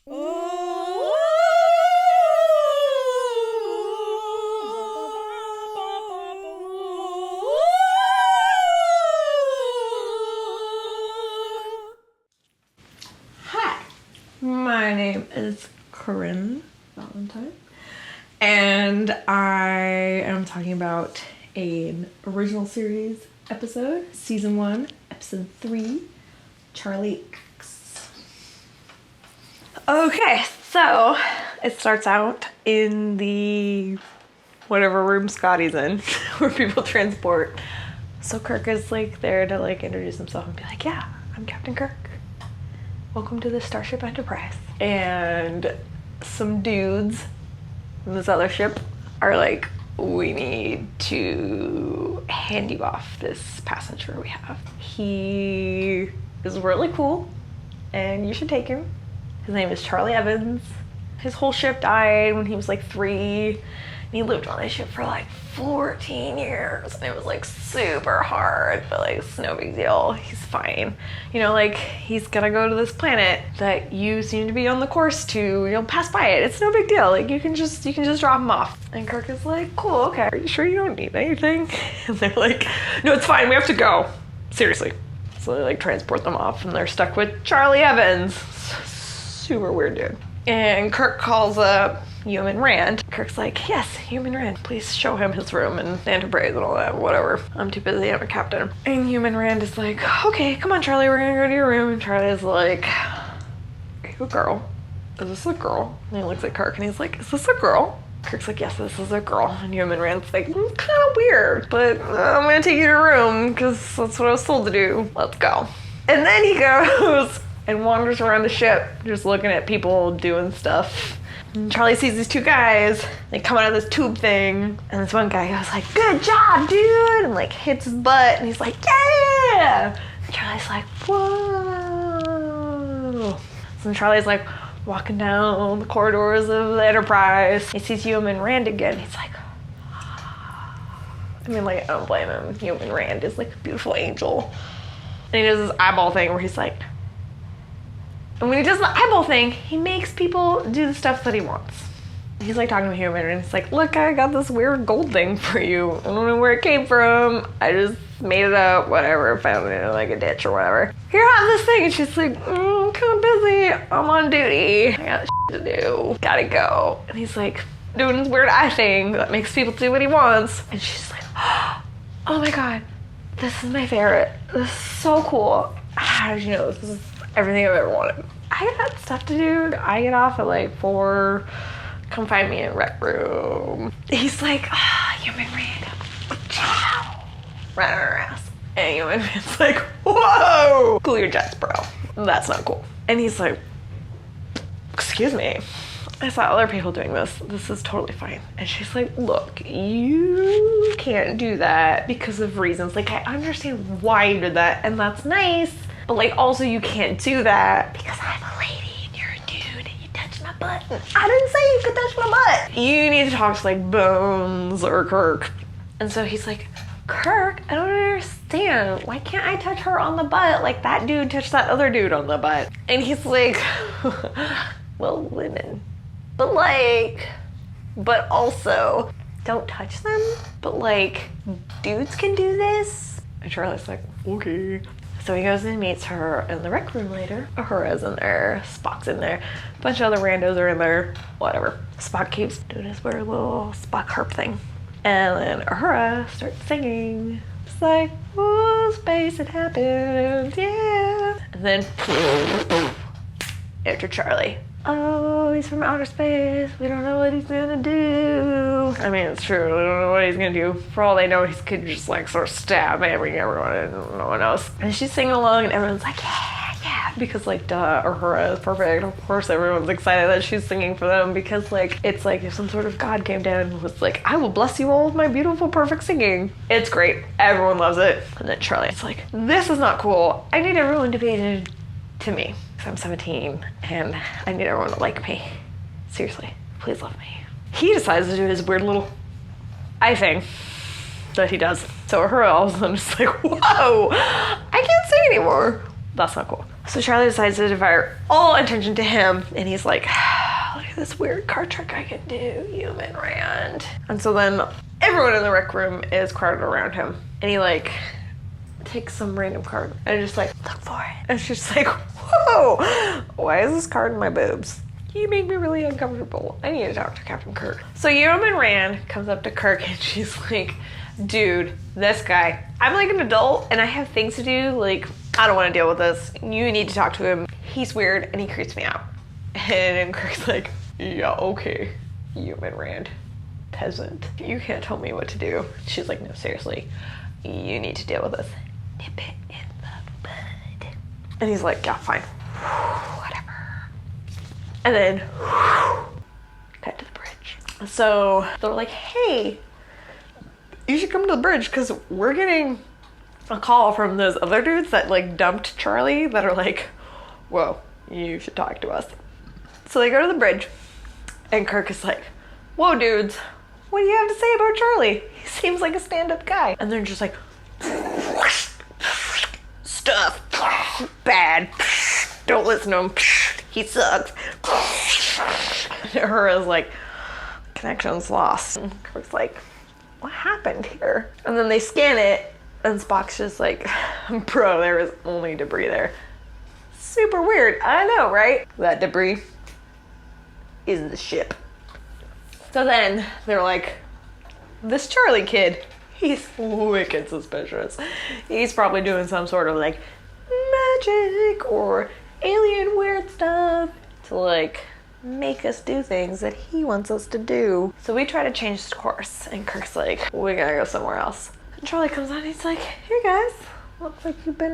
Hi, my name is Corrin Valentine, and I am talking about an original series episode, season 1, episode 3, Charlie X. Okay, so it starts out in the whatever room Scotty's in, where people transport. So Kirk is like there to like introduce himself and be like, yeah, I'm Captain Kirk. Welcome to the Starship Enterprise. And some dudes from this other ship are like, we need to hand you off this passenger we have. He is really cool and you should take him. His name is Charlie Evans. His whole ship died when he was like 3. And he lived on this ship for like 14 years. And it was like super hard, but like it's no big deal. He's fine. You know, like he's gonna go to this planet that you seem to be on the course to. You'll pass by it. It's no big deal. Like you can just drop him off. And Kirk is like, cool, okay. Are you sure you don't need anything? And they're like, no, it's fine. We have to go. Seriously. So they like transport them off and they're stuck with Charlie Evans. Super weird dude. And Kirk calls up Yeoman Rand. Kirk's like, yes, Yeoman Rand, please show him his room and Antares and all that, whatever. I'm too busy, I'm a captain. And Yeoman Rand is like, okay, come on, Charlie, we're gonna go to your room. And Charlie's like, are you a girl? Is this a girl? And he looks at Kirk and he's like, is this a girl? Kirk's like, yes, this is a girl. And Yeoman Rand's like, kind of weird, but I'm gonna take you to your room because that's what I was told to do. Let's go. And then he goes and wanders around the ship, just looking at people doing stuff. And Charlie sees these 2 guys, they come out of this tube thing, and this one guy goes like, good job, dude, and like hits his butt, and he's like, yeah! And Charlie's like, whoa! So Charlie's like walking down the corridors of the Enterprise. He sees Yeoman Rand again, he's like, I mean, like, I don't blame him. Yeoman Rand is like a beautiful angel. And he does this eyeball thing where he's like, and when he does the eyeball thing, he makes people do the stuff that he wants. He's like talking to Yeoman and he's like, look, I got this weird gold thing for you. I don't know where it came from. I just made it up, whatever. Found it in like a ditch or whatever. Here, have this thing. And she's like, I'm kind of busy. I'm on duty. I got shit to do. Gotta go. And he's like doing this weird eye thing that makes people do what he wants. And she's like, oh my God, this is my favorite. This is so cool. How did you know this is everything I've ever wanted? I got stuff to do. I get off at like 4. Come find me in rec room. He's like, Yeoman Rand, ciao. Right on her ass. And Yeoman Rand's like, whoa, cool your jets, bro. That's not cool. And he's like, excuse me. I saw other people doing this. This is totally fine. And she's like, look, you can't do that because of reasons. Like, I understand why you did that, and that's nice. But like, also you can't do that because I'm a lady and you're a dude and you touched my butt. I didn't say you could touch my butt. You need to talk to like Bones or Kirk. And so he's like, Kirk, I don't understand. Why can't I touch her on the butt like that dude touched that other dude on the butt? And he's like, well, women. But like, but also, don't touch them. But like, dudes can do this. And Charlie's like, okay. So he goes and meets her in the rec room later. Uhura's in there, Spock's in there, a bunch of other randos are in there, whatever. Spock keeps doing his weird little Spock harp thing. And then Uhura starts singing. It's like, oh, space, it happened, yeah. And then, after Charlie. Oh, he's from outer space. We don't know what he's gonna do. I mean, it's true. We don't know what he's gonna do. For all they know, he could just like sort of stab everyone and no one else. And she's singing along and everyone's like, yeah, yeah. Because like, duh, Uhura is perfect. Of course, everyone's excited that she's singing for them because like, it's like if some sort of God came down and was like, I will bless you all with my beautiful, perfect singing. It's great. Everyone loves it. And then Charlie's like, this is not cool. I need everyone debated to me. I'm 17 and I need everyone to like me. Seriously, please love me. He decides to do his weird little eye thing that he does. So Uhura all of a sudden is like, whoa, I can't sing anymore. That's not cool. So Charlie decides to divert all attention to him, and he's like, look at this weird card trick I can do, Yeoman Rand. And so then everyone in the rec room is crowded around him, and he like takes some random card and just like, look for it. And she's like, whoa, why is this card in my boobs? You make me really uncomfortable. I need to talk to Captain Kirk. So Yeoman Rand comes up to Kirk and she's like, dude, this guy, I'm like an adult and I have things to do. Like, I don't want to deal with this. You need to talk to him. He's weird and he creeps me out. And Kirk's like, yeah, okay, Yeoman Rand, peasant. You can't tell me what to do. She's like, no, seriously, you need to deal with this. Nip it in the bud. And he's like, yeah, fine. Whatever. And then, cut to the bridge. So they're like, hey, you should come to the bridge because we're getting a call from those other dudes that like dumped Charlie that are like, whoa, you should talk to us. So they go to the bridge and Kirk is like, whoa, dudes, what do you have to say about Charlie? He seems like a stand-up guy. And they're just like, stuff, bad, don't listen to him, he sucks. Uhura's like, connection's lost. And Kirk's like, what happened here? And then they scan it and Spock's just like, bro, there was only debris there. Super weird, I know, right? That debris is the ship. So then they're like, this Charlie kid, he's wicked suspicious. He's probably doing some sort of like magic or alien weird stuff to like make us do things that he wants us to do. So we try to change the course and Kirk's like, we gotta go somewhere else. And Charlie comes on and he's like, hey guys, looks like you've been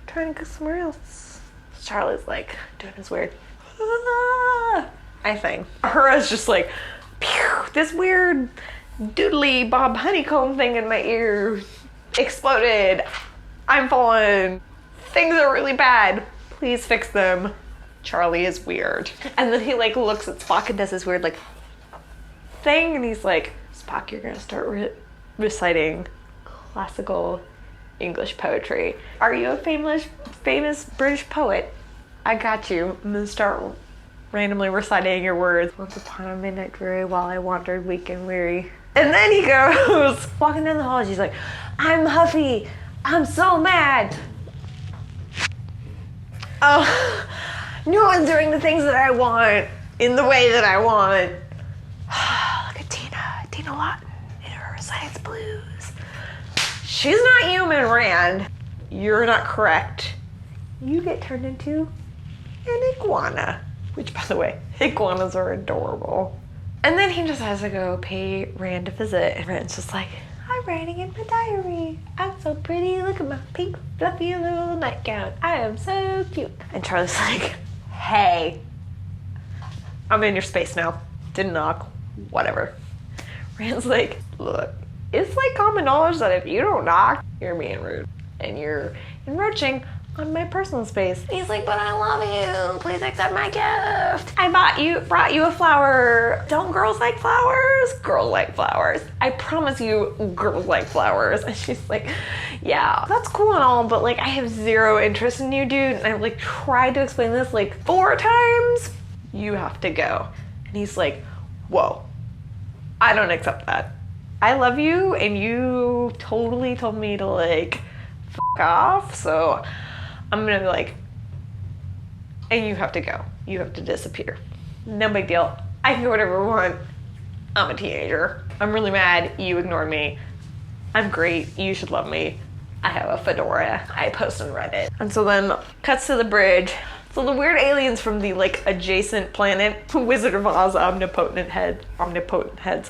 trying to go somewhere else. Charlie's like doing his weird I think. Uhura's just like, pew, this weird doodly bob honeycomb thing in my ear exploded. I'm falling. Things are really bad. Please fix them. Charlie is weird. And then he like looks at Spock and does this weird like thing and he's like, Spock, you're gonna start reciting classical English poetry. Are you a famous British poet? I got you. I'm gonna start randomly reciting your words. Once upon a midnight dreary while I wandered weak and weary. And then he goes walking down the hall and she's like, I'm huffy. I'm so mad. Oh, no one's doing the things that I want in the way that I want. Look at Tina Lawton in her science blues. She's not Yeoman Rand. You're not correct. You get turned into an iguana. Which, by the way, iguanas are adorable. And then he just has to go pay Rand a visit. And Rand's just like, I'm writing in my diary. I'm so pretty. Look at my pink, fluffy little nightgown. I am so cute. And Charlie's like, hey, I'm in your space now. Didn't knock. Whatever. Rand's like, look, it's like common knowledge that if you don't knock, you're being rude. And you're encroaching on my personal space. And he's like, but I love you. Please accept my gift. I brought you a flower. Don't girls like flowers? Girls like flowers. I promise you, girls like flowers. And she's like, yeah, that's cool and all, but like I have zero interest in you, dude. And I've like tried to explain this like 4 times. You have to go. And he's like, whoa, I don't accept that. I love you and you totally told me to like fuck off. So I'm gonna be like, and you have to go. You have to disappear. No big deal. I can do whatever I want. I'm a teenager. I'm really mad. You ignored me. I'm great. You should love me. I have a fedora. I post on Reddit. And so then cuts to the bridge. So the weird aliens from the like adjacent planet, Wizard of Oz omnipotent heads,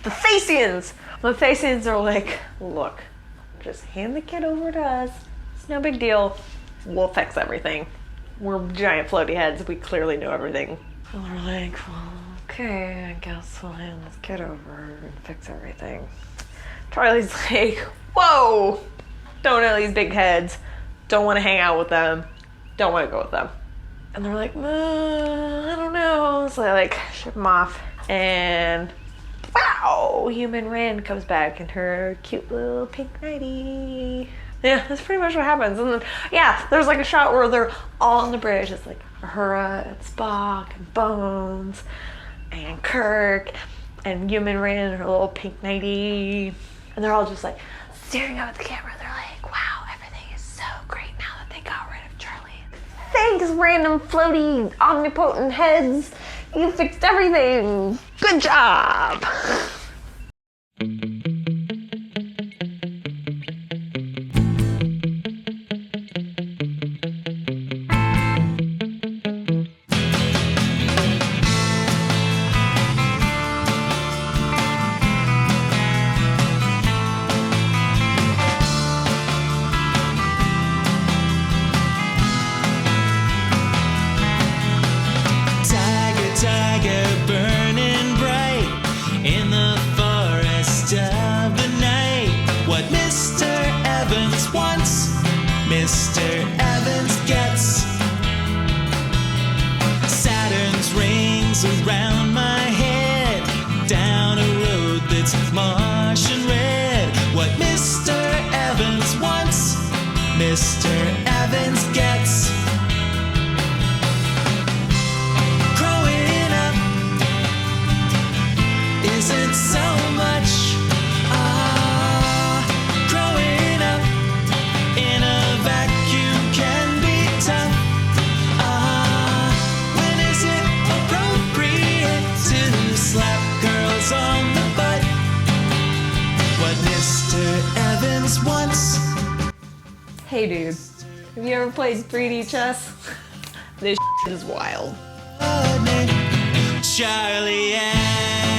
the Thasians. The Thasians are like, look, just hand the kid over to us. It's no big deal. We'll fix everything. We're giant floaty heads. We clearly know everything. And they're like, well, okay, I guess we'll hand this kid over and fix everything. Charlie's like, whoa, don't know these big heads. Don't want to hang out with them. Don't want to go with them. And they're like, I don't know. So they like ship them off. And wow, Yeoman Rand comes back in her cute little pink nightie. Yeah, that's pretty much what happens. And then, yeah, there's like a shot where they're all on the bridge. It's like Uhura and Spock and Bones and Kirk and Yeoman ran in her little pink nightie. And they're all just like staring up at the camera. They're like, wow, everything is so great now that they got rid of Charlie. Thanks, random floaty omnipotent heads. You fixed everything. Good job. Mr. Evans gets Saturn's rings around my head, down a road that's Martian red. What Mr. Evans wants, Mr. Evans gets. Growing up isn't so much. Growing up in a vacuum can be tough. When is it appropriate to slap girls on the butt? What Mr. Evans wants. Hey dude, have you ever played 3D chess? This is wild. Charlie and